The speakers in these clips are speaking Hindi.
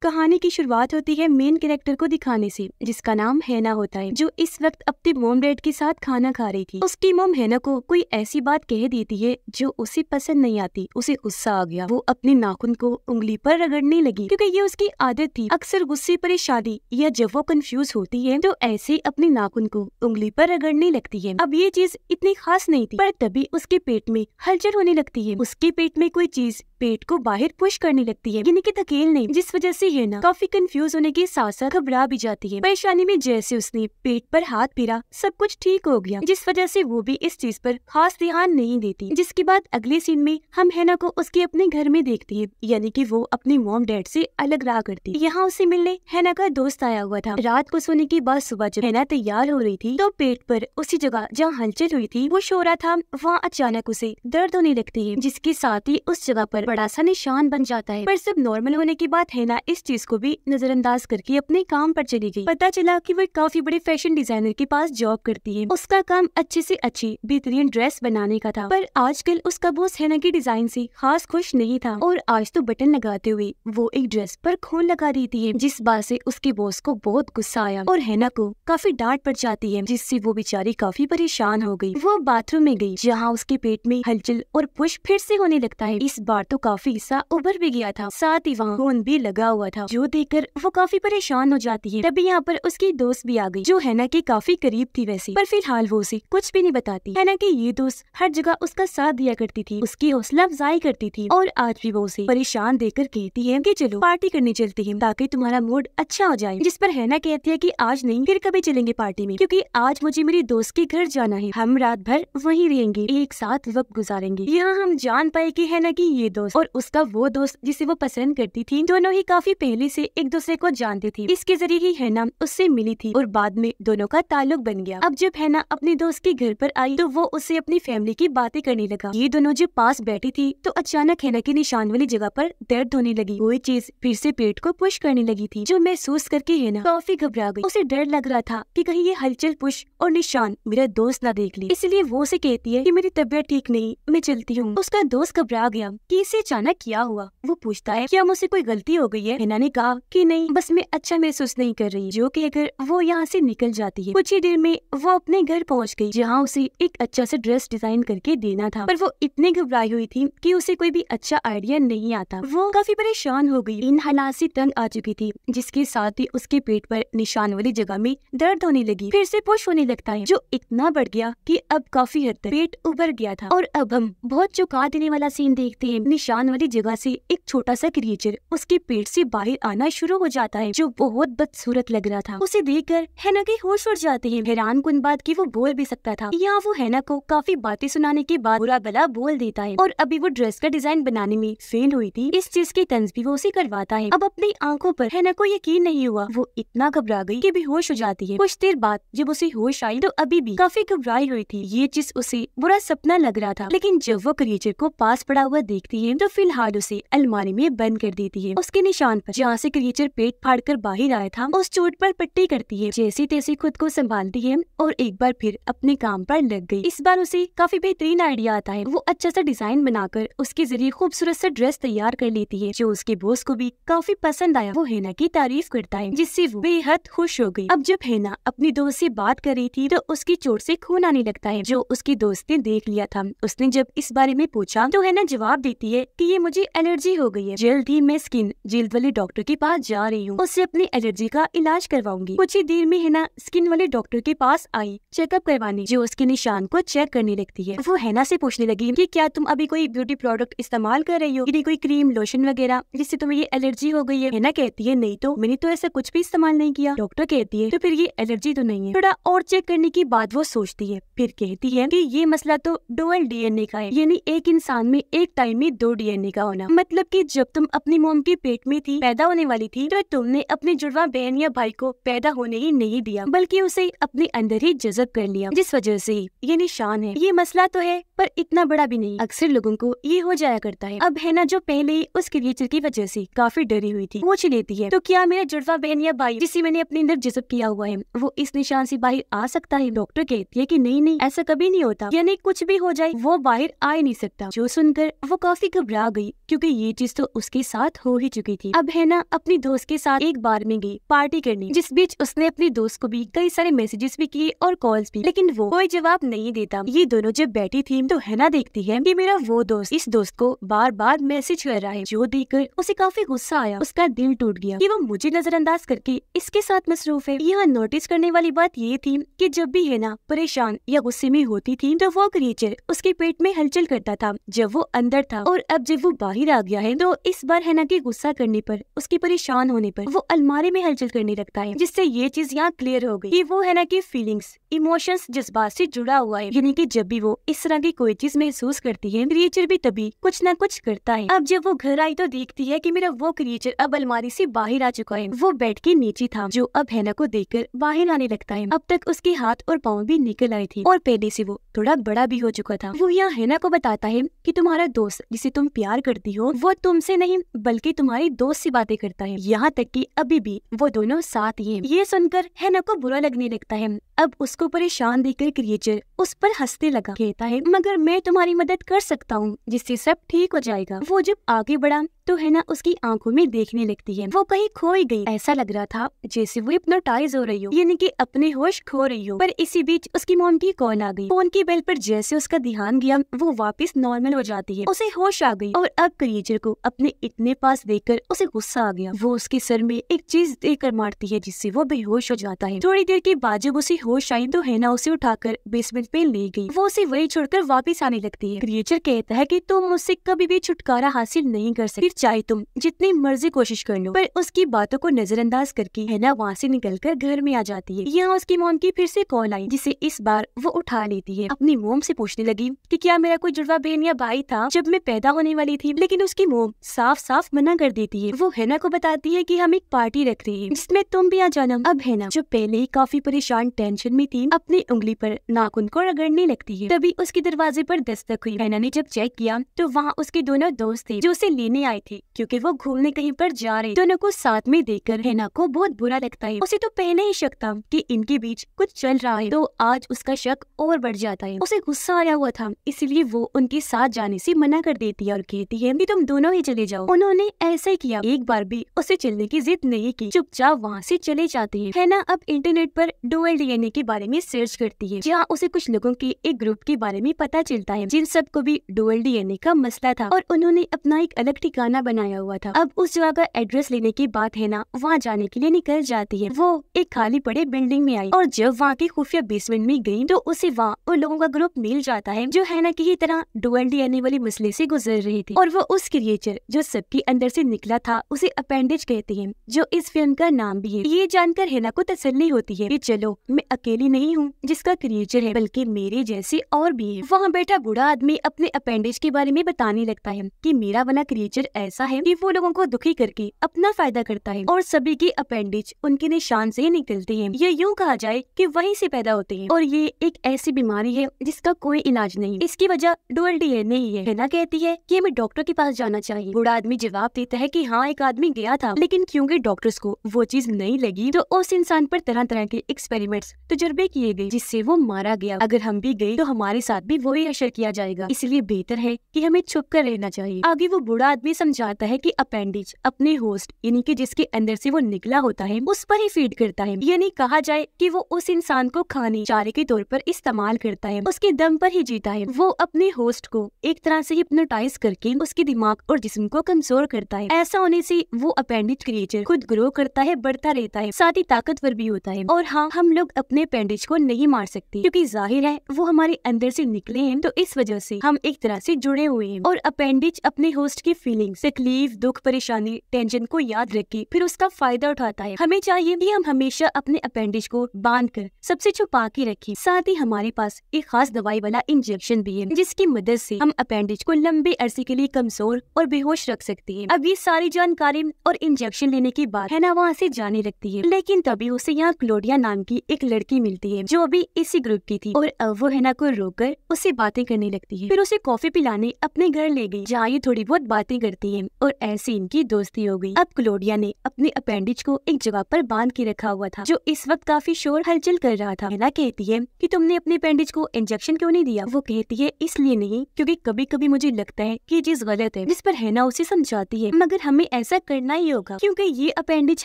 कहानी की शुरुआत होती है मेन कैरेक्टर को दिखाने से, जिसका नाम हैना होता है, जो इस वक्त अपने मॉम डैड के साथ खाना खा रही थी। उसकी मॉम हैना को कोई ऐसी बात कह देती है जो उसे पसंद नहीं आती। उसे गुस्सा आ गया। वो अपने नाखून को उंगली पर रगड़ने लगी, क्योंकि ये उसकी आदत थी। अक्सर गुस्से, परेशानी या जब वो कंफ्यूज होती है तो ऐसे अपने नाखून को उंगली पर रगड़ने लगती है। अब ये चीज इतनी खास नहीं थी, पर तभी उसके पेट में हलचल होने लगती है। उसके पेट में कोई चीज पेट को बाहर पुश करने लगती है, यानी कि धकेलने, जिस वजह से हैना काफी कंफ्यूज होने के साथ साथ घबरा भी जाती है। परेशानी में जैसे उसने पेट पर हाथ फेरा, सब कुछ ठीक हो गया, जिस वजह से वो भी इस चीज पर खास ध्यान नहीं देती। जिसके बाद अगले सीन में हम हैना को उसके अपने घर में देखती है, यानी कि वो अपने मॉम डैड से अलग रहा करती। यहाँ उसे मिलने हैना का दोस्त आया हुआ था। रात को सोने के बाद सुबह जब हैना तैयार हो रही थी तो पेट पर उसी जगह जहाँ हलचल हुई थी वो शो रहा था, वहाँ अचानक उसे दर्द होने लगती है, जिसके साथ ही उस जगह पर बड़ा सा निशान बन जाता है। पर सब नॉर्मल होने के बाद हैना इस चीज को भी नजरअंदाज करके अपने काम पर चली गई। पता चला कि वो काफी बड़े फैशन डिजाइनर के पास जॉब करती है। उसका काम अच्छे से अच्छी बेहतरीन ड्रेस बनाने का था, पर आजकल उसका बॉस हैना की डिजाइन से खास खुश नहीं था और आज तो बटन लगाते हुए वो एक ड्रेस पर खून लगा देती है, जिस बात से उसके बॉस को बहुत गुस्सा आया और हैना को काफी डांट पड़ जाती है, जिससे वो बेचारी काफी परेशान हो गई। वो बाथरूम में गई, जहाँ उसके पेट में हलचल और पुश फिर से होने लगता है। इस बार तो काफी हिस्सा उभर भी गया था, साथ ही वहाँ खून भी लगा हुआ था, जो देखकर वो काफी परेशान हो जाती है। तभी यहाँ पर उसकी दोस्त भी आ गई, जो हैना के काफी करीब थी वैसे, पर फिलहाल वो उसे कुछ भी नहीं बताती। हैना की ये दोस्त हर जगह उसका साथ दिया करती थी, उसकी हौसला अफजाई करती थी, और आज भी वो उसे परेशान देखकर कहती है कि चलो पार्टी करने चलते हैं ताकि तुम्हारा मूड अच्छा हो जाए। जिस पर हैना कहती है कि आज नहीं, फिर कभी चलेंगे पार्टी में, क्योंकि आज मुझे मेरी दोस्त के घर जाना है। हम रात भर वहीं रहेंगे, एक साथ वक्त गुजारेंगे। यहाँ हम जान पाए कि हैना की ये दोस्त और उसका वो दोस्त जिसे वो पसंद करती थी, दोनों ही काफी पहले से एक दूसरे को जानते थे। इसके जरिए ही हैना उससे मिली थी और बाद में दोनों का ताल्लुक बन गया। अब जब हैना अपने दोस्त के घर पर आई तो वो उससे अपनी फैमिली की बातें करने लगा। ये दोनों जब पास बैठी थी तो अचानक हैना के निशान वाली जगह पर दर्द होने लगी। कोई चीज फिर से पेट को पुश करने लगी थी, जो महसूस करके हैना काफी घबरा गई। उसे डर लग रहा था कि कहीं ये हलचल, पुश और निशान मेरा दोस्त न देख ले, इसलिए वो उसे कहती है कि मेरी तबीयत ठीक नहीं, मैं चलती हूँ। उसका दोस्त घबरा गया कि इसे अचानक क्या हुआ। वो पूछता है क्या मुझसे कोई गलती हो गई है। हैना ने कहा कि नहीं, बस मैं अच्छा महसूस नहीं कर रही, जो कहकर वो यहाँ से निकल जाती है। कुछ ही देर में वो अपने घर पहुँच गई, जहाँ उसे एक अच्छा सा ड्रेस डिजाइन करके देना था, पर वो इतनी घबराई हुई थी कि उसे कोई भी अच्छा आइडिया नहीं आता। वो काफी परेशान हो गई, इन हालात से तंग आ चुकी थी, जिसके साथ ही उसके पेट पर निशान वाली जगह में दर्द होने लगी। फिर से पुश होने लगता है, जो इतना बढ़ गया कि अब काफी हद तक पेट उभर गया था। और अब हम बहुत चौंका देने वाला सीन देखते हैं। निशान वाली जगह से एक छोटा सा क्रिएचर उसके पेट से बाहर आना शुरू हो जाता है, जो बहुत बदसूरत लग रहा था। उसे देखकर हैना के होश उड़ जाते हैं, हैरान कुन बात की वो बोल भी सकता था। यहाँ वो हैना को काफी बातें सुनाने के बाद बुरा भला बोल देता है, और अभी वो ड्रेस का डिजाइन बनाने में फेल हुई थी, इस चीज की तंज भी वो उसे करवाता है। अब अपनी आंखों पर हैना को यकीन नहीं हुआ, वो इतना घबरा गई कि बेहोश हो जाती है। कुछ देर बाद जब उसे होश आई तो अभी भी काफी घबराई हुई थी। ये चीज उसे बुरा सपना लग रहा था, लेकिन जब वो क्रिएचर को पास पड़ा हुआ देखती है तो फिलहाल उसे अलमारी में बंद कर देती है। उसके निशान पर जहाँ से क्रिएचर पेट फाड़कर बाहर आया था, उस चोट पर पट्टी करती है। जैसे तैसे खुद को संभालती है और एक बार फिर अपने काम पर लग गई। इस बार उसे काफी बेहतरीन आइडिया आता है। वो अच्छा सा डिजाइन बनाकर उसके जरिए खूबसूरत सा ड्रेस तैयार कर लेती है, जो उसके बॉस को भी काफी पसंद आया। वो हैना की तारीफ करता है, जिससे वो बेहद खुश हो गई। अब जब हैना अपनी दोस्त से बात कर रही थी तो उसकी चोट से खून आने लगता है, जो उसकी दोस्त ने देख लिया था। उसने जब इस बारे में पूछा तो हैना जवाब देती है कि ये मुझे एलर्जी हो गई है, जल्द ही मैं स्किन जल्द वाले डॉक्टर के पास जा रही हूँ, उससे अपनी एलर्जी का इलाज करवाऊंगी। कुछ ही देर में हैना स्किन वाले डॉक्टर के पास आई चेकअप करवाने, जो उसके निशान को चेक करने लगती है। वो हैना से पूछने लगी कि क्या तुम अभी कोई ब्यूटी प्रोडक्ट इस्तेमाल कर रही हो, यानी कोई क्रीम, लोशन वगैरह, जिससे तुम्हें ये एलर्जी हो गई है। हैना कहती है नहीं तो, मैंने तो ऐसा कुछ भी इस्तेमाल नहीं किया। डॉक्टर कहती है तो फिर ये एलर्जी तो नहीं है। थोड़ा और चेक करने की बाद वो सोचती है, फिर कहती है कि ये मसला तो डुअल डीएनए का है, यानी एक इंसान में एक टाइम में 2 डीएनए का होना। मतलब कि जब तुम अपनी मॉम के पेट में थी, पैदा होने वाली थी, तो तुमने अपने जुड़वा बहन या भाई को पैदा होने ही नहीं दिया, बल्कि उसे अपने अंदर ही जज़ब कर लिया, जिस वजह से ये निशान है। ये मसला तो है पर इतना बड़ा भी नहीं, अक्सर लोगों को ये हो जाया करता है। अब हैना जो पहले ही उस क्रिएचर की वजह से काफी डरी हुई थी, पूछ लेती है तो क्या मेरा जुड़वा बहन या भाई जिसे मैंने अपने अंदर जज़ब किया हुआ है, वो इस निशान से बाहर आ सकता है। डॉक्टर कहती है कि नहीं, ऐसा कभी नहीं होता, यानी कुछ भी हो जाए वो बाहर आ ही नहीं सकता। जो सुनकर वो काफी घबरा गई, क्योंकि ये चीज तो उसके साथ हो ही चुकी थी। अब हैना अपनी दोस्त के साथ एक बार में गई पार्टी करने, जिस बीच उसने अपनी दोस्त को भी कई सारे मैसेजेस भी किए और कॉल्स भी, लेकिन वो कोई जवाब नहीं देता। ये दोनों जब बैठी थी तो हैना देखती है कि मेरा वो दोस्त इस दोस्त को बार बार मैसेज कर रहा है, जो देखकर उसे काफी गुस्सा आया। उसका दिल टूट गया कि वो मुझे नजरअंदाज करके इसके साथ मसरूफ है। यहाँ नोटिस करने वाली बात ये थी कि जब भी हैना परेशान या गुस्से में होती थी तो वो क्रिएचर उसके पेट में हलचल करता था जब वो अंदर था, और अब जब वो बाहर आ गया है तो इस बार हैना के गुस्सा करने पर, उसके परेशान होने पर वो अलमारी में हलचल करने लगता है, जिससे ये चीज यहाँ क्लियर हो गई कि वो हैना की फीलिंग्स, इमोशंस, जज्बात से जुड़ा हुआ है। यानी कि जब भी वो इस तरह की कोई चीज महसूस करती है, क्रिएचर भी तभी कुछ न कुछ करता है। अब जब वो घर आई तो देखती है कि मेरा वो क्रिएचर अब अलमारी से बाहर आ चुका है। वो बेड के नीचे था, जो अब हैना को देखकर बाहर आने लगता है। अब तक उसके हाथ और पाँव भी निकल आए थे और पहले से वो थोड़ा बड़ा भी हो चुका था। वो यहाँ हैना को बताता है कि तुम्हारा दोस्त जिसे तुम प्यार करती हो वो तुमसे नहीं बल्कि तुम्हारी दोस्त से बातें करता है, यहाँ तक कि अभी भी वो दोनों साथ ही हैं। ये सुनकर हैना को बुरा लगने लगता है। अब उसको परेशान देखकर क्रिएचर उस पर हंसने लगा, कहता है मगर मैं तुम्हारी मदद कर सकता हूँ जिससे सब ठीक हो जाएगा। वो जब आगे बढ़ा तो हैना उसकी आंखों में देखने लगती है। वो कहीं खोई गई, ऐसा लग रहा था जैसे वो हिप्नोटाइज हो रही हो, यानी कि अपने होश खो रही हो। पर इसी बीच उसकी मॉम की कॉल आ गई। फोन की बेल पर जैसे उसका ध्यान गया वो वापस नॉर्मल हो जाती है, उसे होश आ गई और अब क्रिएचर को अपने इतने पास देखकर उसे गुस्सा आ गया। वो उसके सर में एक चीज देकर मारती है जिससे वो बेहोश हो जाता है। थोड़ी देर के बाद जब उसे होश आई तो हैना उसे उठाकर बेसमेंट पे ले गई। वो उसे वही छोड़कर वापस आने लगती है। क्रिएचर कहता है कि तुम मुझसे कभी भी छुटकारा हासिल नहीं कर सकती, चाहे तुम जितनी मर्जी कोशिश कर लो। पर उसकी बातों को नजरअंदाज करके हैना वहाँ से निकलकर घर में आ जाती है। यहाँ उसकी मॉम की फिर से कॉल आई, जिसे इस बार वो उठा लेती है। अपनी मॉम से पूछने लगी कि क्या मेरा कोई जुड़वा बहन या भाई था जब मैं पैदा होने वाली थी, लेकिन उसकी मॉम साफ साफ मना कर देती है। वो हैना को बताती है कि हम एक पार्टी रख रहे हैं जिसमें तुम भी आ जाना। अब हैना जो पहले ही काफी परेशान टेंशन में थी, अपनी उंगली पर नाखून को रगड़ने लगती है। तभी उसके दरवाजे पर दस्तक हुई। हैना ने जब चेक किया तो वहाँ उसके दोनों दोस्त थे जो उसे लेने आए थे, क्योंकि वो घूमने कहीं पर जा रहे। दोनों को साथ में देखकर हैना को बहुत बुरा लगता है। उसे तो पहले ही शक था कि इनके बीच कुछ चल रहा है, तो आज उसका शक और बढ़ जाता है। उसे गुस्सा आया हुआ था, इसलिए वो उनके साथ जाने से मना कर देती है और कहती है कि तुम दोनों ही चले जाओ। उन्होंने ऐसा ही किया, एक बार भी उसे चलने की जिद नहीं की, चुपचाप वहाँ से चले जाते हैं। हैना अब इंटरनेट पर डुअल डीएनए के बारे में सर्च करती है, जहाँ उसे कुछ लोगों के एक ग्रुप के बारे में पता चलता है जिन सबको भी डुअल डीएनए का मसला था और उन्होंने अपना एक अलग ठिकाना बनाया हुआ था। अब उस जगह का एड्रेस लेने के बाद हैना वहाँ जाने के लिए निकल जाती है। वो एक खाली पड़े बिल्डिंग में आई और जब वहाँ की खुफिया बेसमेंट में गई तो उसे वहाँ उन लोगों का ग्रुप मिल जाता है जो हैना की ही तरह डुअल डीएनए वाले मसले से गुजर रही थी। और वो उस क्रिएचर जो सबके अंदर से निकला था उसे अपेंडेज कहते हैं, जो इस फिल्म का नाम भी है। ये जानकर हैना को तसल्ली होती है कि चलो मैं अकेली नहीं हूँ जिसका क्रिएचर है, बल्कि मेरे जैसे और भी है। वहाँ बैठा बूढ़ा आदमी अपने अपेंडेज के बारे में बताने लगता है कि मेरा बना क्रिएचर ऐसा है कि वो लोगों को दुखी करके अपना फायदा करता है और सभी के अपेंडिज उनके निशान से निकलते हैं। ये यूँ कहा जाए कि वहीं से पैदा होते हैं और ये एक ऐसी बीमारी है जिसका कोई इलाज नहीं। इसकी वजह डुअल डीएनए ही है। हैना कहती है कि हमें डॉक्टर के पास जाना चाहिए। बूढ़ा आदमी जवाब देता है कि हाँ एक आदमी गया था, लेकिन क्योंकि डॉक्टर्स को वो चीज नहीं लगी तो उस इंसान पर तरह तरह के एक्सपेरिमेंट्स तजुर्बे किए गए जिससे वो मारा गया। अगर हम भी गए तो हमारे साथ भी वही असर किया जाएगा, इसलिए बेहतर है कि हमें छुप कर रहना चाहिए। आगे वो बूढ़ा आदमी समझाता है कि अपेंडिज अपने होस्ट यानी कि जिसके अंदर से वो निकला होता है उस पर ही फीड करता है, यानी कहा जाए कि वो उस इंसान को खाने चारे के तौर पर इस्तेमाल करता है, उसके दम पर ही जीता है। वो अपने होस्ट को एक तरह से हिप्नोटाइज करके उसके दिमाग और जिस्म को कमजोर करता है। ऐसा होने से वो अपेंडिज क्रिएचर खुद ग्रो करता है, बढ़ता रहता है, साथ ही ताकतवर भी होता है। और हाँ, हम लोग अपने अपेंडिज को नहीं मार सकते क्योंकि जाहिर है वो हमारे अंदर से निकले हैं, तो इस वजह से हम एक तरह से जुड़े हुए हैं। और अपेंडिज अपने होस्ट की फीलिंग्स, तकलीफ, दुख, परेशानी, टेंशन को याद रख के फिर उसका फायदा उठाता है। हमें चाहिए कि हम हमेशा अपने अपेंडिज को बांध कर सबसे छुपा के रखें। साथ ही हमारे पास एक खास दवाई वाला इंजेक्शन भी है जिसकी मदद से हम अपेंडिज को लंबे अरसे के लिए कमजोर और बेहोश रख सकते हैं। अब ये सारी जानकारी और इंजेक्शन लेने के बाद हैना वहाँ से जाने लगती है, लेकिन तभी उसे यहाँ क्लोडिया नाम की एक लड़की मिलती है जो अभी इसी ग्रुप की थी और अब वो हैना को रोककर उससे बातें करने लगती है। फिर उसे कॉफी पिलाने अपने घर ले गई, जहाँ ये थोड़ी बहुत बातें करती जाती है और ऐसी इनकी दोस्ती हो गई। अब क्लोडिया ने अपने अपेंडिज को एक जगह पर बांध के रखा हुआ था, जो इस वक्त काफी शोर हलचल कर रहा था। हेना कहती है कि तुमने अपने अपेंडिज को इंजेक्शन क्यों नहीं दिया? वो कहती है इसलिए नहीं क्योंकि कभी कभी मुझे लगता है कि ये चीज गलत है। जिस पर हेना उसे समझाती है मगर हमें ऐसा करना ही होगा क्योंकि ये अपेंडिज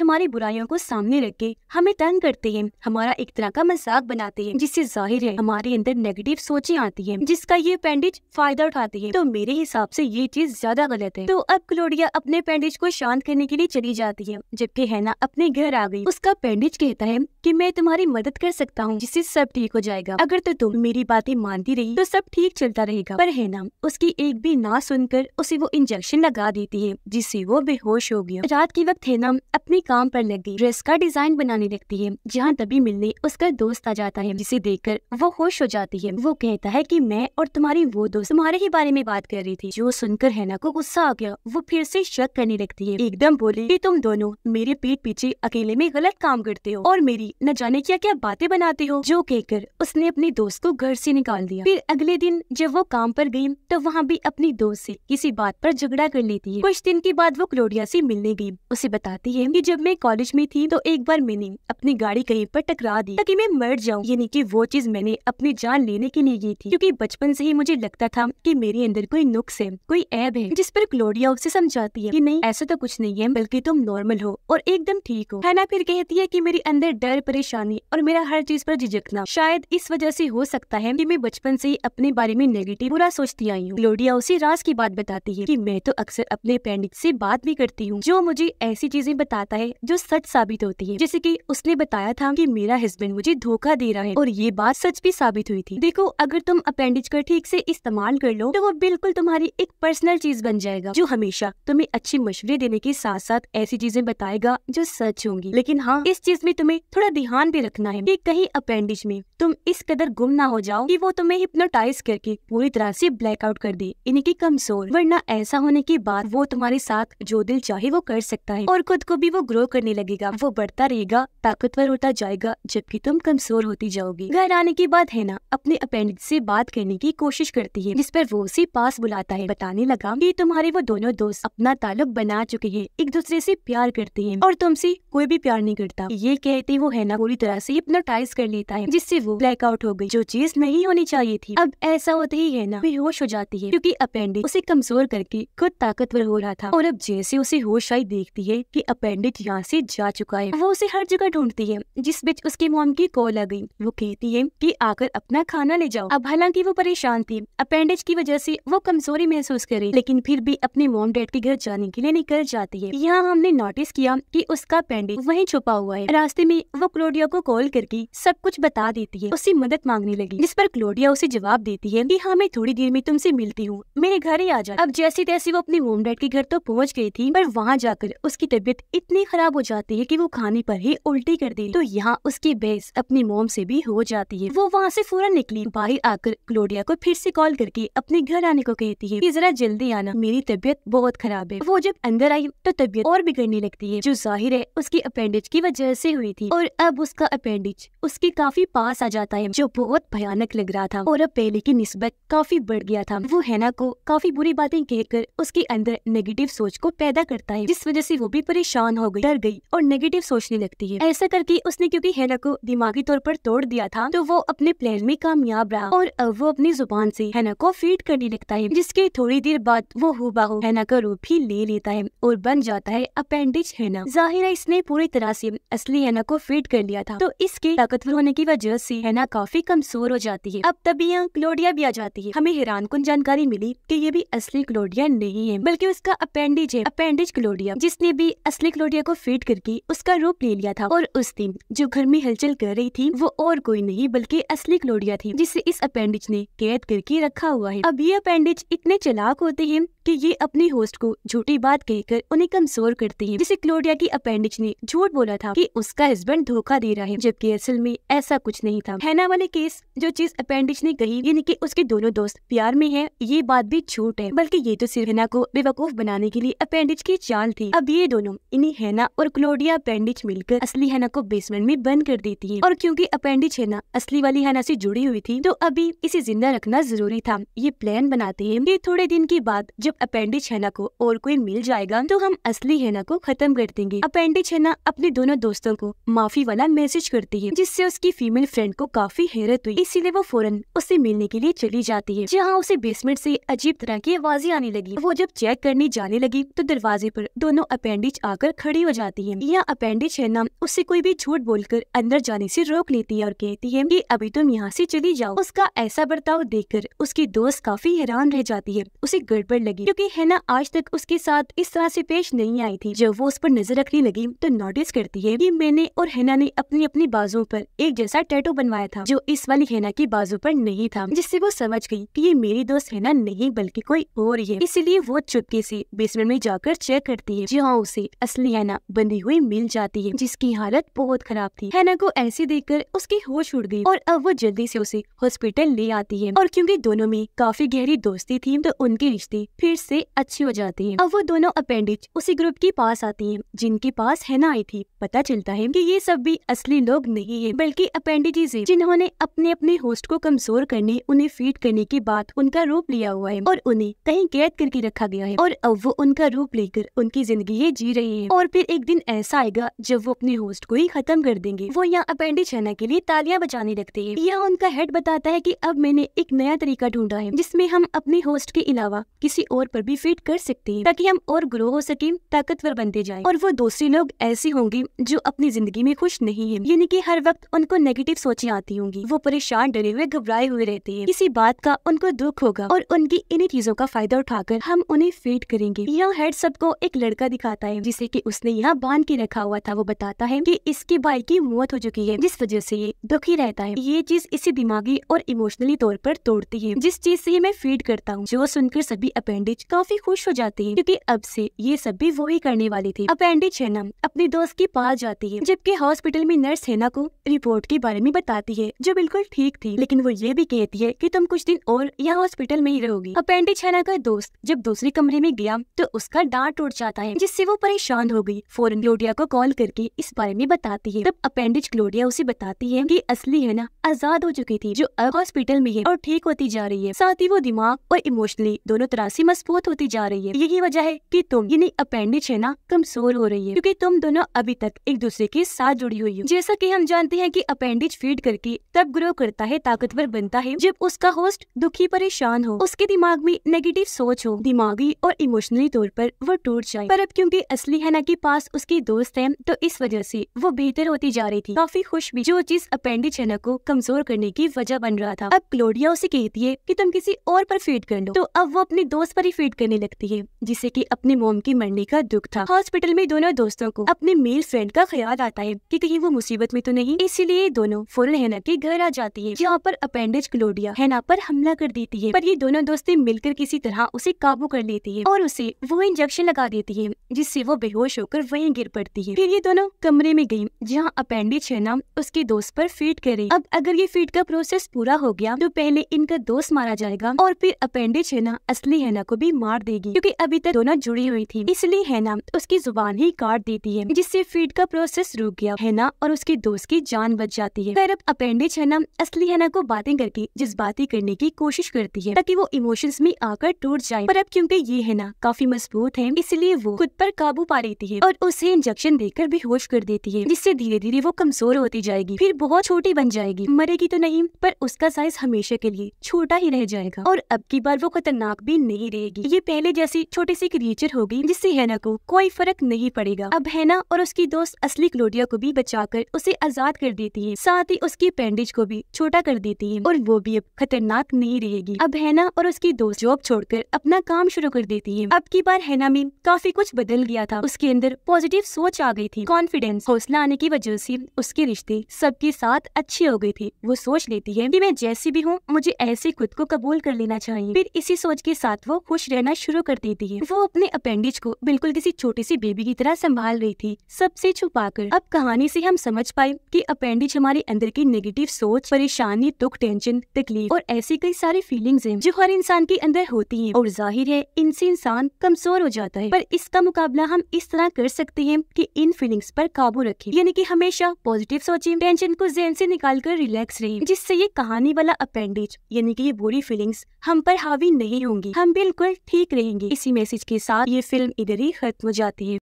हमारी बुराइयों को सामने रख के हमें तंग करते हैं, हमारा एक तरह का मजाक बनाते हैं, जिससे जाहिर है हमारे अंदर नेगेटिव सोचें आती हैं, जिसका ये अपेंडिज फायदा उठाती है। तो मेरे हिसाब से ये चीज ज्यादा गलत है। तो अब क्लोडिया अपने अपेंडिज को शांत करने के लिए चली जाती है, जबकि हेना अपने घर आ गई। उसका अपेंडिज कहता है कि मैं तुम्हारी मदद कर सकता हूँ जिससे सब ठीक हो जाएगा। अगर तो तुम मेरी बातें मानती रही तो सब ठीक चलता रहेगा। पर हेना उसकी एक भी ना सुनकर उसे वो इंजेक्शन लगा देती है, जिससे वो बेहोश हो गया। रात के वक्त हेना अपने काम पर लग गई, ड्रेस का डिजाइन बनाने लगती है, जहाँ तभी मिलने उसका दोस्त आ जाता है, जिसे देखकर वो होश हो जाती है। वो कहता है कि मैं और तुम्हारी वो दोस्त तुम्हारे ही बारे में बात कर रही थी। जो सुनकर हेना को गुस्सा आ गया, वो फिर से शक करने लगती है, एकदम बोली कि तुम दोनों मेरे पीठ पीछे अकेले में गलत काम करते हो और मेरी न जाने क्या क्या बातें बनाते हो। जो कहकर उसने अपने दोस्त को घर से निकाल दिया। फिर अगले दिन जब वो काम पर गई तो वहाँ भी अपनी दोस्त से किसी बात पर झगड़ा कर लेती है। कुछ दिन के बाद वो क्लोडिया से मिलने गई। उसे बताती है कि जब मैं कॉलेज में थी तो एक बार मैंने अपनी गाड़ी कहीं पर टकरा दी ताकि मैं मर जाऊं, यानी कि वो चीज मैंने अपनी जान लेने के लिए की थी, क्योंकि बचपन से ही मुझे लगता था कि मेरे अंदर कोई नुक्स है, कोई ऐब है। जिस पर क्लोडिया उसे समझाती है कि नहीं ऐसा तो कुछ नहीं है, बल्कि तुम नॉर्मल हो और एकदम ठीक हो। हेना फिर कहती है कि मेरे अंदर डर, परेशानी और मेरा हर चीज पर झिझकना शायद इस वजह से हो सकता है कि मैं बचपन से ही अपने बारे में नेगेटिव बुरा सोचती आई हूँ। क्लोडिया उसे राज की बात बताती है कि मैं तो अक्सर अपने अपेंडिक्स से बात भी करती हूँ, जो मुझे ऐसी चीजें बताता है जो सच साबित होती है। जैसे कि उसने बताया था कि मेरा हस्बैंड मुझे धोखा दे रहा है और ये बात सच भी साबित हुई थी। देखो अगर तुम अपेंडिज का ठीक से इस्तेमाल कर लो तो वो बिल्कुल तुम्हारी एक पर्सनल चीज बन जाएगा, जो हमेशा तुम्हें अच्छे मशवरे देने के साथ साथ ऐसी चीजें बताएगा जो सच होंगी। लेकिन हाँ, इस चीज में तुम्हें थोड़ा ध्यान भी रखना है कि कहीं अपेंडिज में तुम इस कदर गुम ना हो जाओ कि वो तुम्हें हिप्नोटाइज करके पूरी तरह से ब्लैकआउट कर दे, यानी कि कमजोर। वरना ऐसा होने के बाद वो तुम्हारे साथ जो दिल चाहे वो कर सकता है और खुद को भी वो ग्रो करने लगेगा। वो बढ़ता रहेगा, ताकतवर होता जाएगा, जबकि तुम कमजोर होती जाओगी। घर आने के बाद हेना अपने अपेंडिज से बात करने की कोशिश करती है, जिस पर वो उसे पास बुलाता है। बताने लगा कि तुम्हारे वो दोनों दोस्त अपना ताल्लुक बना चुके हैं, एक दूसरे से प्यार करते हैं और तुमसे कोई भी प्यार नहीं करता। ये कहते वो हेना पूरी तरह से हिप्नोटाइज कर लेता है, जिससे वो ब्लैकआउट हो गई, जो चीज नहीं होनी चाहिए थी। अब ऐसा होते ही हेना बेहोश हो जाती है, क्योंकि अपेंडिज उसे कमजोर करके खुद ताकतवर हो रहा था। और अब जैसे उसे होश आई, देखती है कि अपेंडिज यहाँ से जा चुका है। वो उसे हर जगह ढूंढती है, जिस बीच उसकी मॉम की कॉल आ गई। वो कहती है कि आकर अपना खाना ले जाओ। अब हालांकि वो परेशान थी, अपेंडिज की वजह से वो कमजोरी महसूस करे, लेकिन फिर भी अपने मॉम डैड के घर जाने के लिए निकल जाती है। यहाँ हमने नोटिस किया कि उसका अपेंडिज वहीं छुपा हुआ है। रास्ते में वो क्लोडिया को कॉल करके सब कुछ बता देती है, उससे मदद मांगने लगी, जिस पर क्लोडिया उसे जवाब देती है कि हाँ मैं थोड़ी देर में तुमसे मिलती हूँ, मेरे घर ही आ जा। अब जैसी तैसी वो अपने मॉम डैड के घर तो पहुँच गई थी, पर वहाँ जाकर उसकी तबीयत इतनी खराब हो जाती है कि वो खाने पर ही उल्टी कर दी। तो यहाँ उसकी बहस अपनी मॉम से भी हो जाती है। वो वहाँ से फौरन निकली, बाहर आकर क्लोडिया को फिर से कॉल करके अपने घर आने को कहती है कि जरा जल्दी आना, मेरी तबीयत बहुत खराब है। वो जब अंदर आई तो तबीयत और बिगड़ने लगती है, जो जाहिर है उसकी अपेंडिज की वजह से हुई थी। और अब उसका अपेंडिज उसके काफी पास आ जाता है, जो बहुत भयानक लग रहा था और अब पहले की निस्बत काफी बढ़ गया था। वो हेना को काफी बुरी बातें कहकर उसके अंदर नेगेटिव सोच को पैदा करता है, जिस वजह से वो भी परेशान हो गई, डर गई और नेगेटिव सोचने लगती है। ऐसा करके उसने क्योंकि हेना को दिमागी तौर पर तोड़ दिया था, तो वो अपने प्लान में कामयाब रहा और अब वो अपनी जुबान से हेना को फीड करने लगता है, जिसके थोड़ी देर बाद वो हूबहू हेना का रूप ही ले लेता है और बन जाता है अपेंडिज हेना। जाहिर है इसने पूरी तरह से असली हेना को फीड कर लिया था, तो इसके ताकतवर होने की वजह से हेना काफी कमजोर हो जाती है। अब तभी यहाँ क्लोडिया भी आ जाती है। हमें हैरानकुन जानकारी मिली कि ये भी असली क्लोडिया नहीं है, बल्कि उसका अपेंडिज है, अपेंडिज क्लोडिया, जिसने भी असली क्लोडिया को फीड करके उसका रूप ले लिया था। और उस दिन जो घर में हलचल कर रही थी वो और कोई नहीं बल्कि असली क्लोडिया थी, जिसे इस अपेंडिज ने कैद करके रखा हुआ है। अब ये अपेंडिज इतने चालाक होते हैं कि ये अपनी होस्ट को झूठी बात कहकर उन्हें कमजोर करते हैं। जिसे क्लोडिया की अपेंडिज ने झूठ बोला था कि उसका हस्बैंड धोखा दे रहा है, जबकि असल में ऐसा कुछ नहीं था। हैना वाले केस जो चीज अपेंडिज ने कही, यानी कि उसके दोनों दोस्त प्यार में हैं, ये बात भी झूठ है, बल्कि ये तो सिर्फ हैना को बेवकूफ बनाने के लिए अपेंडिज की चाल थी। अब ये दोनों इन्हीं हैना और क्लोडिया अपेंडिज मिलकर असली हैना को बेसमेंट में बंद कर देती है। और क्योंकि अपेंडिज हैना असली वाली हैना से जुड़ी हुई थी, तो अभी इसे जिंदा रखना जरूरी था। ये प्लान बनाते हैं कि थोड़े दिन के बाद जब अपेंडिज अपेंडिज हैना को और कोई मिल जाएगा तो हम असली हैना को खत्म कर देंगे। अपेंडिज हैना अपने दोनों दोस्तों को माफी वाला मैसेज करती है, जिससे उसकी फीमेल फ्रेंड को काफी हैरत हुई, इसीलिए वो फौरन उससे मिलने के लिए चली जाती है। जहाँ उसे बेसमेंट से अजीब तरह की आवाजें आने लगी। वो जब चेक करने जाने लगी तो दरवाजे पर दोनों अपेंडिज आकर खड़ी हो जाती है। यह अपेंडिज हैना उससे कोई भी झूठ बोलकर अंदर जाने से रोक लेती है और कहती है कि अभी तुम यहाँ से चली जाओ। उसका ऐसा बर्ताव देखकर उसकी दोस्त काफी हैरान रह जाती है। उसे गड़बड़ लगी क्योंकि हैना आज तक उसके साथ इस तरह से पेश नहीं आई थी। जब वो उस पर नजर रखने लगी तो नोटिस करती है कि मैंने और हैना ने अपनी अपनी बाजुओं पर एक जैसा टैटू बनवाया था, जो इस वाली हैना की बाजू पर नहीं था, जिससे वो समझ गई कि ये मेरी दोस्त हैना नहीं बल्कि कोई और है। इसीलिए वो चुपके से बेसमेंट में जाकर चेक करती है, जहाँ उसे असली हैना बंधी हुई मिल जाती है, जिसकी हालत बहुत खराब थी। हैना को ऐसे देखकर उसकी होश उड़ गई और अब वो जल्दी से उसे हॉस्पिटल ले आती है। और क्योंकि दोनों में काफी गहरी दोस्ती थी तो उनके रिश्ते फिर से अच्छे हो जाते हैं। अब वो दोनों अपेंडिज उसी ग्रुप के पास आती हैं जिनके पास हैना आई थी। पता चलता है कि ये सब भी असली लोग नहीं है बल्कि अपेंडिजेस हैं, जिन्होंने अपने अपने होस्ट को कमजोर करने, उन्हें फीड करने के बाद उनका रूप लिया हुआ है और उन्हें कहीं कैद करके रखा गया है और अब वो उनका रूप लेकर उनकी जिंदगी जी रही है। और फिर एक दिन ऐसा आएगा जब वो अपने होस्ट को ही खत्म कर देंगे। वो यहाँ अपेंडिज हैना के लिए तालियां बजाने लगते हैं। यहाँ उनका हेड बताता है कि अब मैंने एक नया तरीका ढूंढा है जिसमें हम अपने होस्ट के अलावा किसी और पर भी फीड कर सकते हैं, ताकि हम और ग्रो हो सके, ताकतवर बनते जाएं। और वो दूसरे लोग ऐसे होंगे जो अपनी जिंदगी में खुश नहीं है, यानी कि हर वक्त उनको नेगेटिव सोचें आती होंगी। वो परेशान, डरे हुए, घबराए हुए रहते हैं। किसी बात का उनको दुख होगा और उनकी इन्हीं चीजों का फायदा उठाकर हम उन्हें फीड करेंगे। यहाँ हेड सबको एक लड़का दिखाता है जिसे कि उसने यहाँ बांध के रखा हुआ था। वो बताता है कि इसके भाई की मौत हो चुकी है, जिस वजह से ये दुखी रहता है। ये चीज इसे दिमागी और इमोशनली तौर पर तोड़ती है, जिस चीज से मैं फीड करता हूँ। जो सुनकर सभी अपेंडिज काफी खुश हो जाते हैं क्योंकि अब से ये सब भी वो ही करने वाली थी। अपेंडिज हैना अपने दोस्त के पास जाती है, जबकि हॉस्पिटल में नर्स हैना को रिपोर्ट के बारे में बताती है जो बिल्कुल ठीक थी, लेकिन वो ये भी कहती है कि तुम कुछ दिन और यहाँ हॉस्पिटल में ही रहोगी। अपेंडिज हैना का दोस्त जब दूसरे कमरे में गया तो उसका दांत टूट जाता है, जिससे वो परेशान हो गई। फौरन क्लोडिया को कॉल करके इस बारे में बताती है। तब अपेंडिज क्लोडिया उसे बताती है कि असली हैना आजाद हो चुकी थी, जो अब हॉस्पिटल में है और ठीक होती जा रही है। साथ ही वो दिमाग और इमोशनली दोनों तरह से मजबूत होती जा रही है। यही वजह है कि तुम यानी अपेंडिज हैना कमजोर हो रही है, क्योंकि तुम दोनों अभी तक एक दूसरे के साथ जुड़ी हुई हो। जैसा कि हम जानते हैं कि अपेंडिज फीड करके तब ग्रो करता है, ताकतवर बनता है, जब उसका होस्ट दुखी, परेशान हो, उसके दिमाग में नेगेटिव सोच हो, दिमागी और इमोशनली तौर पर वो टूट जाए। पर अब क्योंकि असली हैना के पास उसकी दोस्त है तो इस वजह से वो बेहतर होती जा रही थी, काफी खुश भी, जो चीज अपेंडिज हैना को कमजोर करने की वजह बन रहा था। अब क्लोडिया उसे कहती है कि तुम किसी और पर फीड कर लो, तो अब वो अपने दोस्त पर ही फीड करने लगती है, जिसे कि अपने मोम की मरने का दुख था। हॉस्पिटल में दोनों दोस्तों को अपने मेल फ्रेंड का ख्याल आता है कि कहीं वो मुसीबत में तो नहीं, इसीलिए दोनों फौरन हैना के घर आ जाती है, जहाँ पर अपेंडिज क्लोडिया हैना पर हमला कर देती है। पर ये दोनों दोस्तें मिलकर किसी तरह उसे काबू कर लेती है और उसे वो इंजेक्शन लगा देती है, जिससे वो बेहोश होकर वहीं गिर पड़ती है। फिर ये दोनों कमरे में गयी जहाँ अपेंडिज हैना उसके दोस्त पर फीड करे। अब अगर ये फीड का प्रोसेस पूरा हो गया तो पहले इनका दोस्त मारा जाएगा और फिर अपेंडिज हैना असली हैना को भी मार देगी, क्योंकि अभी तक दोनों जुड़ी हुई थी। इसलिए हैना उसकी जुबान ही काट देती है, जिससे फीड का प्रोसेस रुक गया। हैना और उसके दोस्त की जान बच जाती है। फिर अब अपेंडिज हैना असली हैना को बातें करके जज्बाती करने की कोशिश करती है, ताकि वो इमोशंस में आकर टूट जाए। पर अब क्योंकि ये हैना काफी मजबूत है, इसलिए वो खुद पर काबू पा लेती है और उसे इंजेक्शन देकर बेहोश कर देती है, जिससे धीरे धीरे वो कमजोर होती जाएगी, फिर बहुत छोटी बन जाएगी। मरेगी तो नहीं, पर उसका साइज हमेशा के लिए छोटा ही रह जाएगा और अब की बार वो खतरनाक भी नहीं रहेगी। ये पहले जैसी छोटी सी क्रिएचर होगी, जिससे हैना को कोई फर्क नहीं पड़ेगा। अब हैना और उसकी दोस्त असली क्लोडिया को भी बचाकर उसे आजाद कर देती है, साथ ही उसकी अपेंडिज को भी छोटा कर देती है और वो भी अब खतरनाक नहीं रहेगी। अब हैना और उसकी दोस्त जॉब छोड़कर अपना काम शुरू कर देती है। अब की बार हैना में काफी कुछ बदल गया था, उसके अंदर पॉजिटिव सोच आ गई थी, कॉन्फिडेंस, हौसला आने की वजह से उसके रिश्ते सबके साथ अच्छे हो गए थे। वो सोच लेती है कि मैं जैसी भी हूँ, मुझे ऐसे खुद को कबूल कर लेना चाहिए। फिर इसी सोच के साथ वो खुश रहना शुरू कर देती है। वो अपने अपेंडिज को बिल्कुल किसी छोटी सी बेबी की तरह संभाल रही थी, सबसे छुपाकर। अब कहानी से हम समझ पाए कि अपेंडिज हमारे अंदर की नेगेटिव सोच, परेशानी, दुख, टेंशन, तकलीफ और ऐसी कई सारी फीलिंग्स हैं जो हर इंसान के अंदर होती हैं और जाहिर है इनसे इंसान कमजोर हो जाता है। पर इसका मुकाबला हम इस तरह कर सकते हैं कि इन फीलिंग्स पर काबू रखें, यानी कि हमेशा पॉजिटिव सोचें, टेंशन को ज़हन से निकालकर रिलैक्स रहें, जिससे ये कहानी वाला अपेंडिज यानी कि ये बुरी फीलिंग्स हम पर हावी नहीं होंगी, हम बिल्कुल ठीक रहेंगे। इसी मैसेज के साथ ये फिल्म इधर ही खत्म हो जाती है।